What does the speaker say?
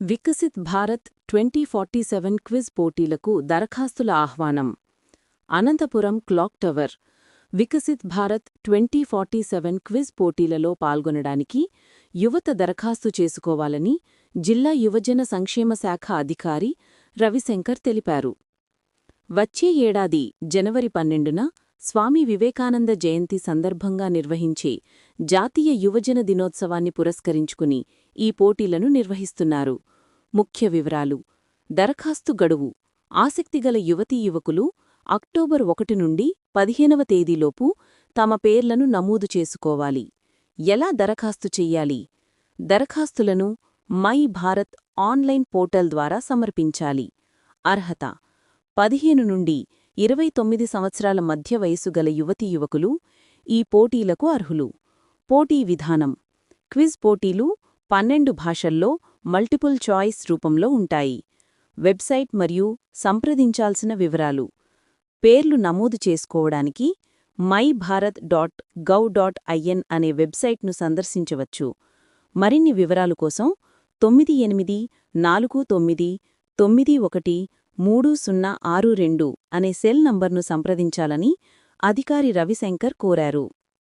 Viksit Bharat 2047 quiz పోటీలకు దరఖాస్తుల ఆహ్వానం. Anantapuram clock tower. Viksit Bharat 2047 quiz పోటీలలో పాల్గొనడానికి యువత దరఖాస్తు చేసుకోవాలని జిల్లా యువజన సంక్షేమ శాఖ అధికారి రవిశంకర్ తెలిపారు. వచ్చే ఏడాది జనవరి 12న స్వామి వివేకానంద జయంతి సందర్భంగా నిర్వహించే జాతీయ యువజన దినోత్సవాన్ని పురస్కరించుకుని ఈ పోటీలను నిర్వహిస్తున్నారు. ముఖ్య వివరాలు: దరఖాస్తు గడువు: ఆసక్తిగల యువతీ యువకులు అక్టోబర్ 1 నుండి 15వ తేదీలోపు తమ పేర్లను నమోదు చేసుకోవాలి. ఎలా దరఖాస్తు చెయ్యాలి? దరఖాస్తులను మై భారత్ ఆన్లైన్ పోర్టల్ ద్వారా సమర్పించాలి. అర్హత: 15 నుండి 29 సంవత్సరాల మధ్య వయసు గల యువతీ యువకులు ఈ పోటీలకు అర్హులు. పోటీ విధానం: క్విజ్ పోటీలు 12 భాషల్లో మల్టిపుల్ చాయిస్ రూపంలో ఉంటాయి. వెబ్సైట్ మరియు సంప్రదించాల్సిన వివరాలు: పేర్లు నమోదు చేసుకోవడానికి myBharat.gov.in అనే వెబ్సైట్ను సందర్శించవచ్చు. మరిన్ని వివరాల కోసం 9849913062 అనే సెల్ నంబర్ను సంప్రదించాలని అధికారి రవిశంకర్ కోరారు.